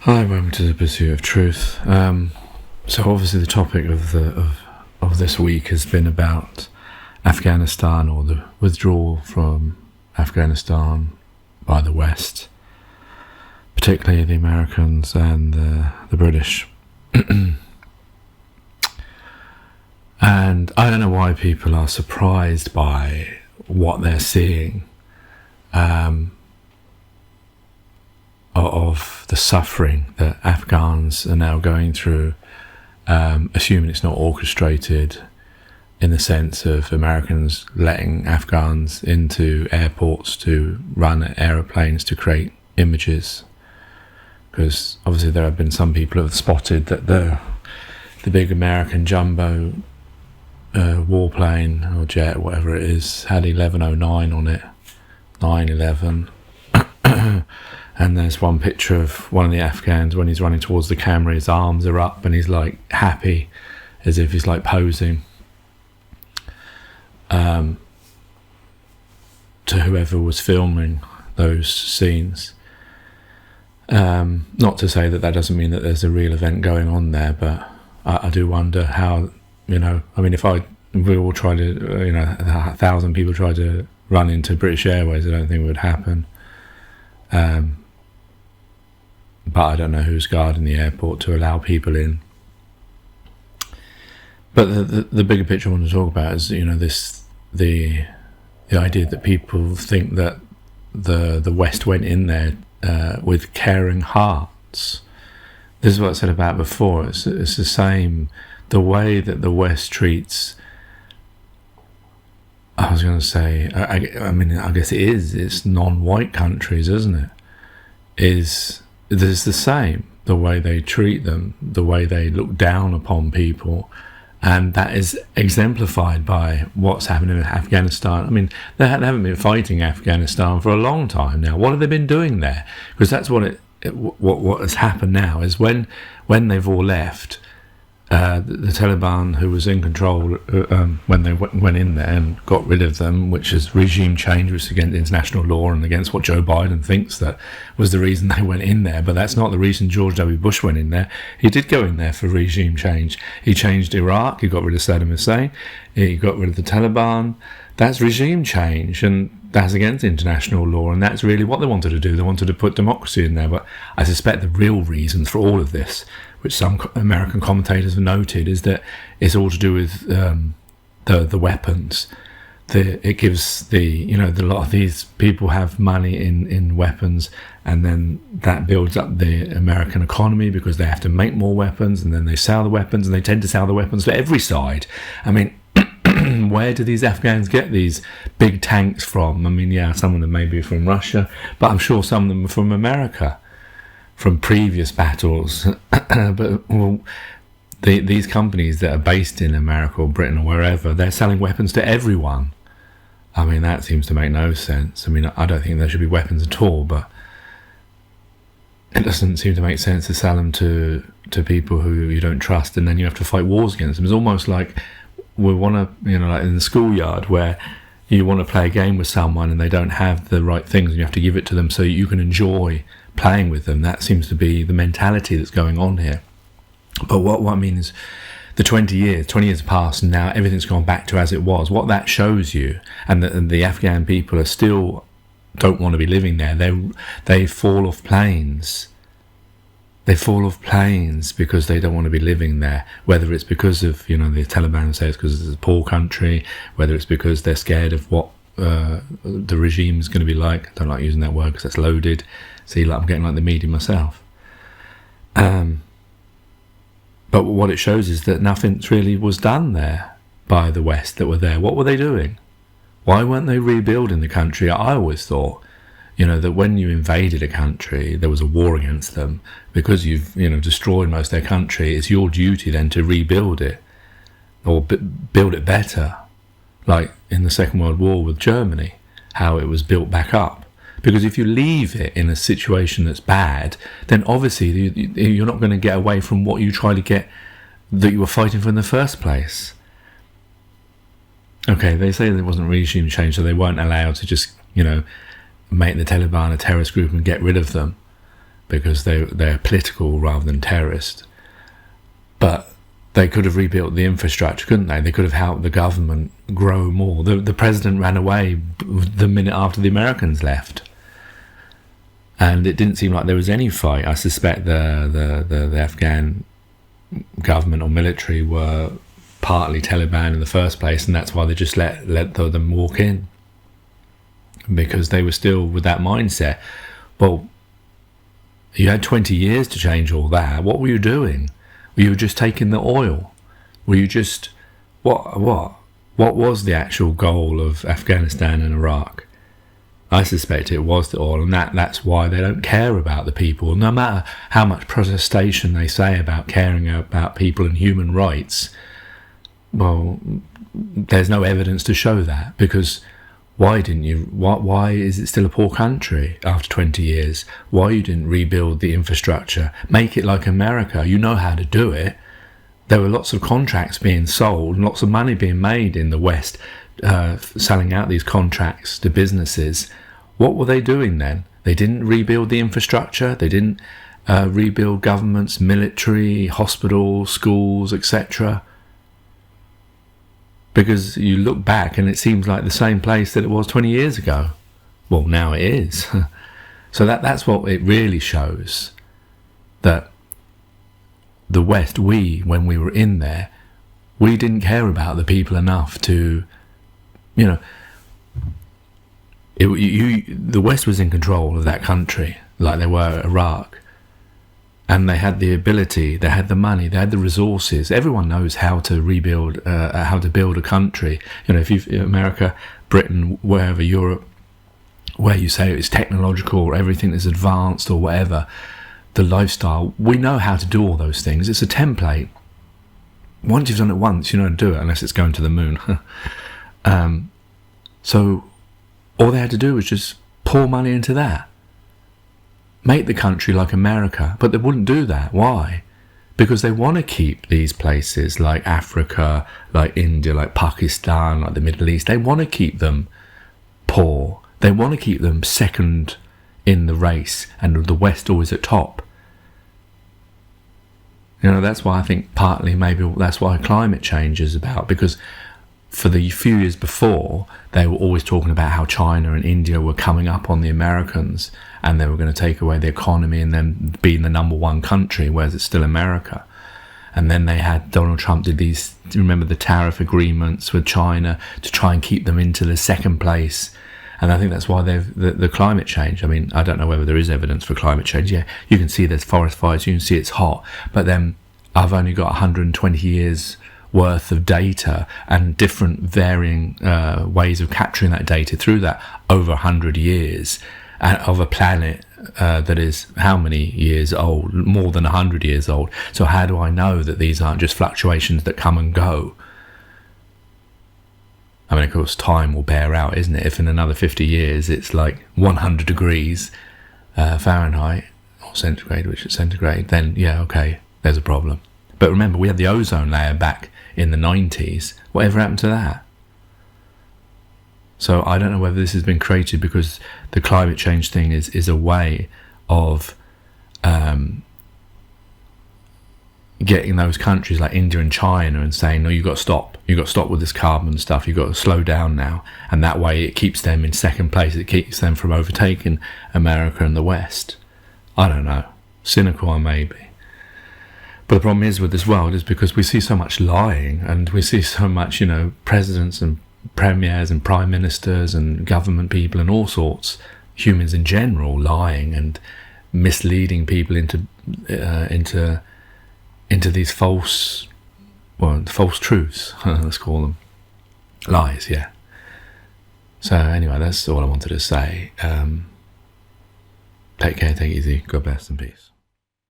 Hi, welcome to the Pursuit of Truth. So obviously the topic of this week has been about Afghanistan, or the withdrawal from Afghanistan by the West, particularly the Americans and the British. And I don't know why people are surprised by what they're seeing. Of the suffering that Afghans are now going through, assuming it's not orchestrated in the sense of Americans letting Afghans into airports to run aeroplanes to create images. Because obviously there have been some people who have spotted that the big American jumbo warplane or jet, whatever it is, had 1109 on it, 911. And there's one picture of one of the Afghans when he's running towards the camera, his arms are up and he's like happy, as if he's like posing to whoever was filming those scenes. Not to say that doesn't mean that there's a real event going on there, but I do wonder how, I mean, if we all tried to, 1,000 people tried to run into British Airways, I don't think it would happen. But I don't know who's guarding the airport to allow people in. But the bigger picture I want to talk about is, the idea that people think that the West went in there with caring hearts. This is what I said about before. It's the same, the way that the West treats. I was going to say, I mean, I guess it is. It's non-white countries, isn't it? It's the same, the way they treat them, the way they look down upon people, and that is exemplified by what's happening in Afghanistan. I mean, they haven't been fighting Afghanistan for a long time now. What have they bbeen doing there? Because that's what has happened now is when they've all left. The Taliban, who was in control when they went in there and got rid of them, which is regime change, which is against international law and against what Joe Biden thinks that was the reason they went in there. But that's not the reason George W. Bush went in there. He did go in there for regime change. He changed Iraq. He got rid of Saddam Hussein. He got rid of the Taliban. That's regime change, and that's against international law, and that's really what they wanted to do. They wanted to put democracy in there. But I suspect the real reason for all of this, which some American commentators have noted, is that it's all to do with the weapons. It gives a lot of these people have money in weapons, and then that builds up the American economy because they have to make more weapons, and then they sell the weapons, and they tend to sell the weapons to every side. I mean, where do these Afghans get these big tanks from? I mean, yeah, some of them may be from Russia, but I'm sure some of them are from America, from previous battles. But these companies that are based in America or Britain or wherever, they're selling weapons to everyone. I mean, that seems to make no sense. I mean, I don't think there should be weapons at all, but it doesn't seem to make sense to sell them to people who you don't trust, and then you have to fight wars against them. It's almost like we want to, like in the schoolyard where you want to play a game with someone and they don't have the right things, and you have to give it to them so you can enjoy playing with them. That seems to be the mentality that's going on here. But what I mean is the 20 years passed, and now everything's gone back to as it was. What that shows you, and the Afghan people are still don't want to be living there. They fall off planes. They fall off planes because they don't want to be living there, whether it's because of, the Taliban say it's because it's a poor country, whether it's because they're scared of what the regime is going to be like. I don't like using that word because that's loaded. See, I'm getting like the media myself. But what it shows is that nothing really was done there by the West that were there. What were they doing? Why weren't they rebuilding the country? I always thought, that when you invaded a country, there was a war against them. Because you've, destroyed most of their country, it's your duty then to rebuild it or build it better. Like in the Second World War with Germany, how it was built back up. Because if you leave it in a situation that's bad, then obviously you're not going to get away from what you try to get, that you were fighting for in the first place. Okay, they say there wasn't regime change, so they weren't allowed to just, make the Taliban a terrorist group and get rid of them. because they're political rather than terrorist. But they could have rebuilt the infrastructure, couldn't they? They could have helped the government grow more. The president ran away the minute after the Americans left. And it didn't seem like there was any fight. I suspect the Afghan government or military were partly Taliban in the first place, and that's why they just let them walk in. Because they were still with that mindset. Well, you had 20 years to change all that. What were you doing? Were you just taking the oil? Were you just... What was the actual goal of Afghanistan and Iraq? I suspect it was the oil, and that's why they don't care about the people. No matter how much protestation they say about caring about people and human rights, well, there's no evidence to show that, because why is it still a poor country after 20 years? Why you didn't rebuild the infrastructure? Make it like America. You know how to do it. There were lots of contracts being sold, and lots of money being made in the West, selling out these contracts to businesses. What were they doing then? They didn't rebuild the infrastructure. They didn't rebuild governments, military, hospitals, schools, etc. Because you look back and it seems like the same place that it was 20 years ago. Well, now it is. So that's what it really shows. That the West, when we were in there, we didn't care about the people enough to, the West was in control of that country, like they were Iraq. And they had the ability, they had the money, they had the resources. Everyone knows how to rebuild, how to build a country. If America, Britain, wherever, Europe, where you say it's technological or everything is advanced or whatever, the lifestyle, we know how to do all those things. It's a template. Once you've done it once, you know how to do it, unless it's going to the moon. So all they had to do was just pour money into that. Make the country like America, but they wouldn't do that. Why? Because they want to keep these places like Africa, like India, like Pakistan, like the Middle East. They want to keep them poor. They want to keep them second in the race, and the West always at top. That's why I think partly maybe that's why climate change is about, because for the few years before, they were always talking about how China and India were coming up on the Americans and they were going to take away the economy and then being the number one country, whereas it's still America. And then they had Donald Trump did these, do you remember the tariff agreements with China to try and keep them into the second place? And I think that's why the climate change. I mean, I don't know whether there is evidence for climate change. Yeah, you can see there's forest fires, you can see it's hot, but then I've only got 120 years worth of data and different varying ways of capturing that data through that over 100 years of a planet that is how many years old? More than 100 years old. So how do I know that these aren't just fluctuations that come and go? I mean, of course, time will bear out, isn't it? If in another 50 years it's like 100 degrees Fahrenheit or centigrade, which is centigrade, then yeah, okay, there's a problem. But remember, we had the ozone layer back in the 90s. Whatever happened to that? So I don't know whether this has been created because the climate change thing is a way of getting those countries like India and China and saying, no, you've got to stop. You've got to stop with this carbon stuff. You've got to slow down now. And that way it keeps them in second place. It keeps them from overtaking America and the West. I don't know. Cynical I may be. But the problem is with this world is because we see so much lying and we see so much, presidents and premiers and prime ministers and government people and all sorts, humans in general, lying and misleading people into these false truths, let's call them. Lies, yeah. So anyway, that's all I wanted to say. Take care, take it easy. God bless and peace.